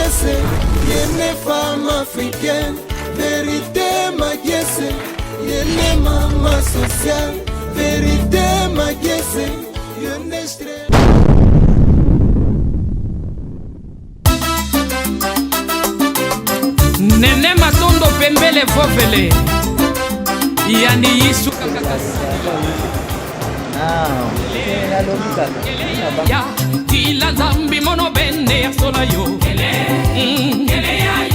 Magiese, yene femme africaine. Vérité Magiese, yene maman sociale. Vérité Magiese, yene stress. Nene matondo pembele fofele yani yisu ya tila zambi mono bende sola yo kele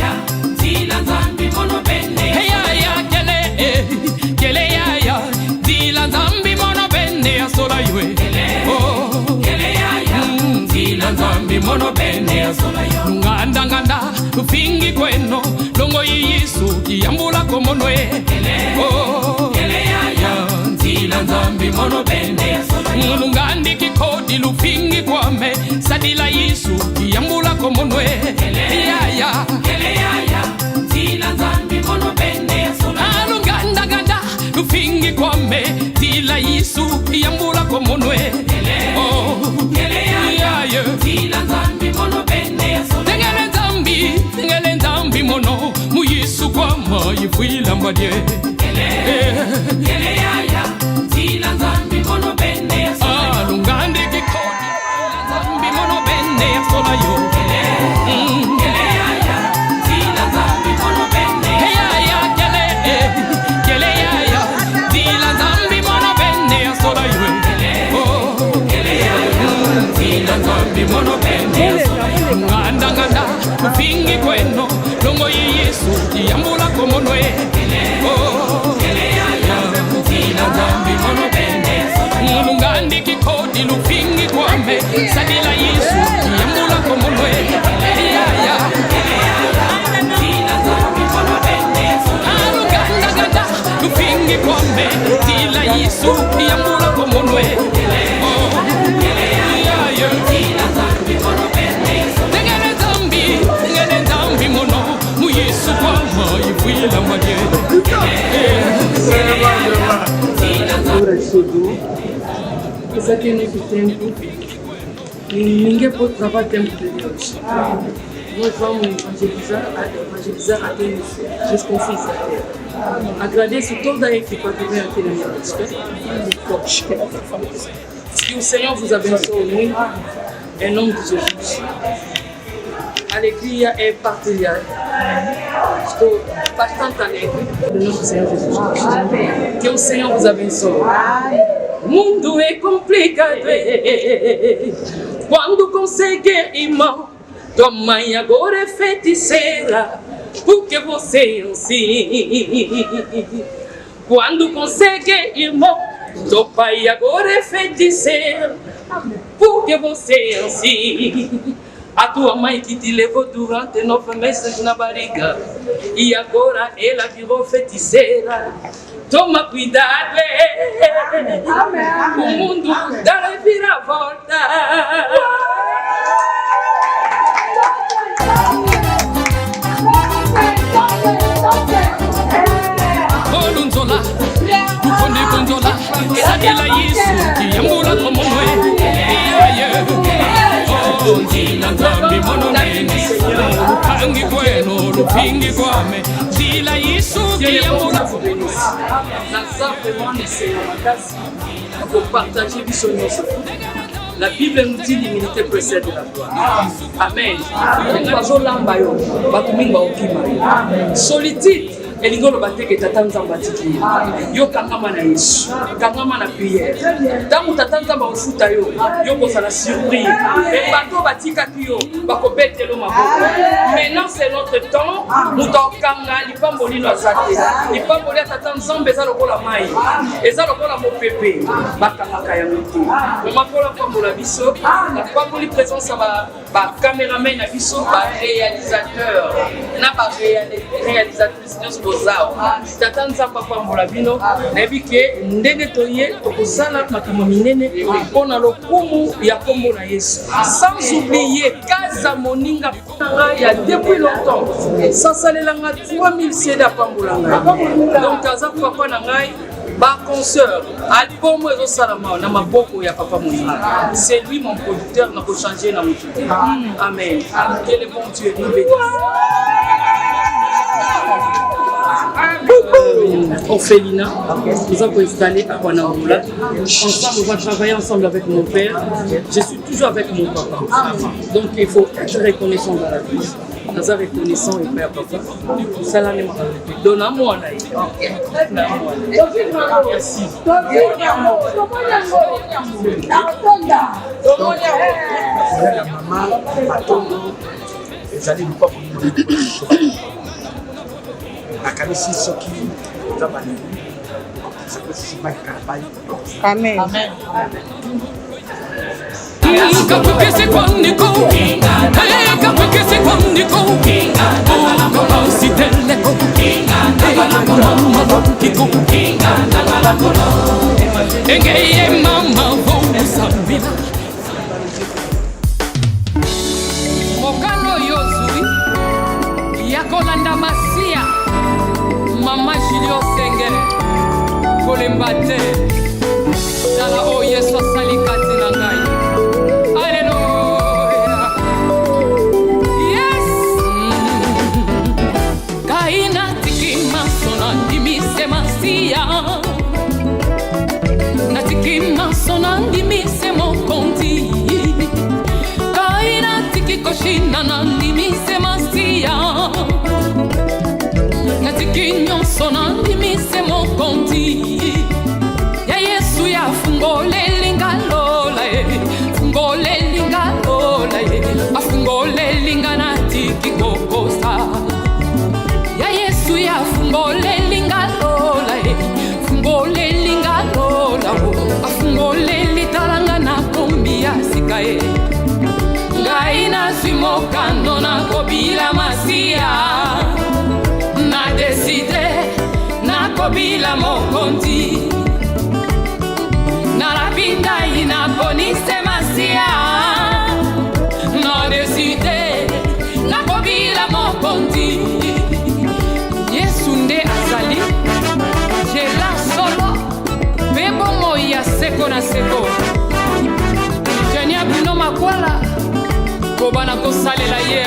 ya tila zambi mono bende ya kele ya tila zambi mono bende sola yo kele ya tila zambi mono bende sola yo nganda ufingi kweno longo yisu kiyambula komonwe kele ya tila zambi mono bende ngandi kikodi lufingi kwame sadila yisu kiyambula komonwe ya tila zambi mono bende nganda lufingi kwame tila yisu kiyambula komonwe kele ya tila zambi mono bende ngele nzambi mono muyisu kwa mayifuila mbadye kele ya tila nzambi mono bende lungande kikodi nzambi mono bende sola yo kele ya tila nzambi mono bende kele ya tila nzambi mono bende sola yo kele ya tila nzambi mono bende nganda kufingi kweno longo yesu kiyambula komonwe kele ya tila nzambi mono bende ngandi kikodi lufingi kwame sadila yesu kiyambula komonwe ya tila nzambi mono bende nganda lufingi kwame tila yesu kiyambula komonwe kele ya tila nzambi mono bende ngele nzambi mono muyesu kwa mayifuila mbadye ezaki neti temple ninge po travail temple de Dieu. Moi je vais évangéliser à terre, je suis confise à terre. Agradeço toda a equipe que vem aqui na minha música. Que o Senhor vous abençoe em nome de Jesus. A alegria é partilhar. Estou bastante alegre no nome do Senhor Jesus Cristo. Que o Senhor vos abençoe. O mundo é complicado quando consegue, irmão. Tua mãe agora é feiticeira, porque você é assim. Quando consegue, irmão. Teu pai agora é feiticeiro, porque você é assim. A tua mãe que te levou durante 9 meses na barriga e agora ela virou feiticeira. Toma cuidado, o mundo dá reviravolta. Olunzola, tukonde konzola, sadila Yesu kiyambula komonwe. Tila nzambi mono bende kangi kweno lupingi kwame tila Yesu kiyambula komonwe. Naza vraiment essayer makasi pour partager biso nyonso. La Bible nous dit l'humilité précède la gloire. Amen. Bazolamba yo, batuminga okima. Solitude elingolo bateke tata nzamba tiki. Yo kangama na Yesu, kangama na prière. Tangu tata nzamba ofuta yo, yo kozala surprise. Et bato batika kiyo, bakobetelo maboko. Maintenant c'est notre temps, muto kanga lipamboli no azate. Lipamboli tata nzamba eza lokola mai. Eza lokola mopepe, bakanga kaya mutu. Makola pambola biso, la pamboli présence ba caméraman na biso, ba réalisateur, na ba réalisatrice bozao. Tata nzamba pambola bino, nayebi ke ndenge toye tokozala makambo minene mpona lokumu ya kombo na Yesu. Sans oublier kaza moninga il y a depuis longtemps. Ça salelanga 3000 cd pambola ngai. Donc kaza papa na ngai Par concert, à niveau moi je salama na maboko ya papa Moïna. C'est lui mon producteur, n'a pas changé na mutu. Amen. Que le bon Dieu nous bénisse. Orphelina, nous avons installé à Kwanamboula. Ensemble, on va travailler ensemble avec mon père. Je suis toujours avec mon papa. Donc il faut être reconnaissant dans la vie. Nous sommes reconnaissants et père papa. Salam donne-moi là. Merci. Maman, Matongo, ils allaient nous pas pour nous. Nakanisi soki zabani sakosi maikabai. Amen. Amen. Mama Julio Sengere Kolembate Dala o Yesu salikati na ngai. Hallelujah. Yes. Kaina tikima sona dimise masia. Na tikima sona dimise mokonti. Kaina tikikoshina na dimise masia. Natikinyo sonandi mise mokonti ya Yesu ya fungole lingalola fungole lingalola afungole lingana tikikokosa ya Yesu ya fungole lingalola fungole lingalola afungole litalanga na kombi ya sikae ngaina simokando na kobila masia na décidé na kobila mokonti na rapinda ina bonise masia na décidé na kobila mokonti Yesu nde azali jela solo bebo moya seko na seko jania bino makwala kobana kosalela ye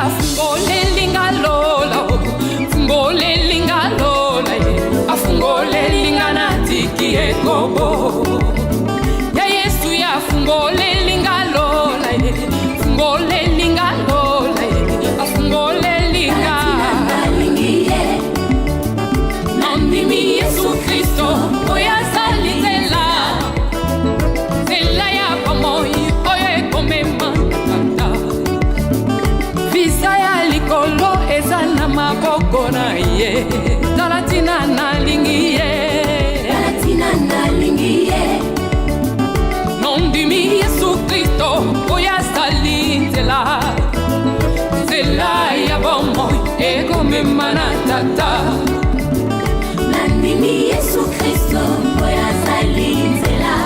fungole lingalola fungole lingalola afungole lingana tiki ekobo ya Yesu ya fungole lingalola fungole lingalola afungole linga nandi mi Yesu Kristo oya salizela zela ya pamoja oye komema Kolo eza na maboko na ye Talatina na lingi ye Talatina na lingi ye Nondimi Yesu Kristo Oya sali nzela Nzela ya bomo Ego memana tata Nondimi Yesu Kristo Oya sali nzela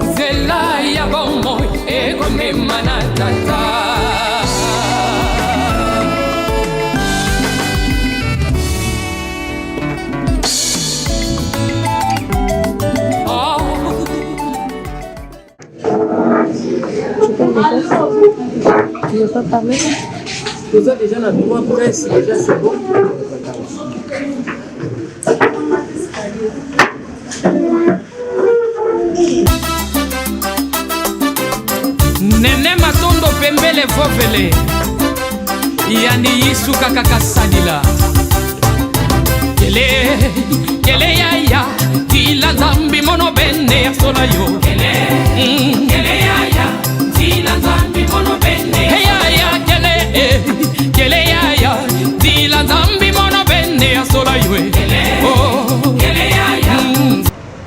Nzela ya bomo Ego memana tata Tu veux pas parler? Vous avez déjà la droit presse, déjà c'est bon. Nene matondo pembele vovele Yani yisuka kakasadila Kele ya Tila zambi mono bende Asola yo Kele ya Tila zambi mono bende Ya Kele ya Tila zambi mono bende Asola yo Kele ya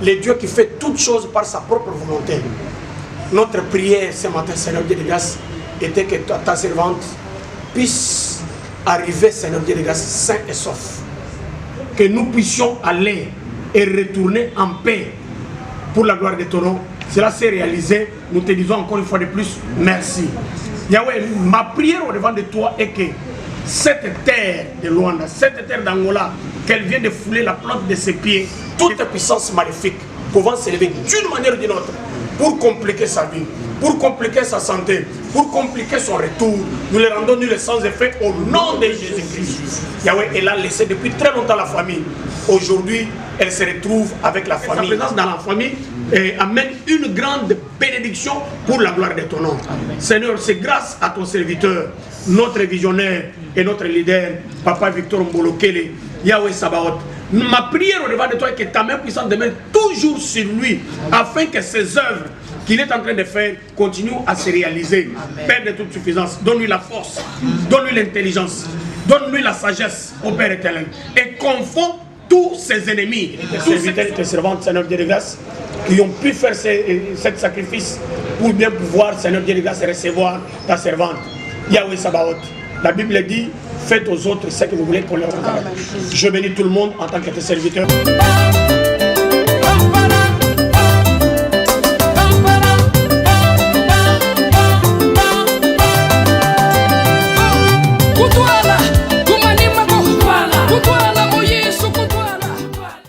Le Dieu qui fait toutes choses par sa propre volonté. Notre prière ce matin, Seigneur Dieu de grâce, était que ta servante puisse arriver, Seigneur Dieu de grâce, sain et sauf. Que nous puissions aller et retourner en paix pour la gloire de ton nom. cela s'est réalisé. Nous te disons encore une fois de plus, merci. Yahweh, ma prière au devant de toi est que cette terre de Luanda, cette terre d'Angola, qu'elle vient de fouler la plante de ses pieds, toute puissance maléfique pouvant s'élever d'une manière ou d'une autre pour compliquer sa vie, pour compliquer sa santé, pour compliquer son retour, nous les rendons nuls sans effet au nom de Jésus-Christ. Yahweh, elle a laissé depuis très longtemps la famille. Aujourd'hui, elle se retrouve avec la famille. Sa présence dans la famille amène une grande bénédiction pour la gloire de ton nom. Amen. Seigneur, c'est grâce à ton serviteur, notre visionnaire et notre leader, Papa Victor Mbolokele, Yahweh Sabaoth. Ma prière au devant de toi est que ta main puissante demeure toujours sur lui, afin que ses œuvres qu'il est en train de faire continuent à se réaliser. Amen. Père de toute suffisance, donne-lui la force, donne-lui l'intelligence, donne-lui la sagesse au Père éternel, et confond tous ses ennemis, tes serviteurs et tes servantes, Seigneur Dieu de grâce, qui ont pu faire ce sacrifice pour bien pouvoir, Seigneur Dieu de grâce, recevoir ta servante, Yahweh Sabaoth. La Bible dit, faites aux autres ce que vous voulez qu'on leur fasse. Je bénis tout le monde en tant que tes serviteurs.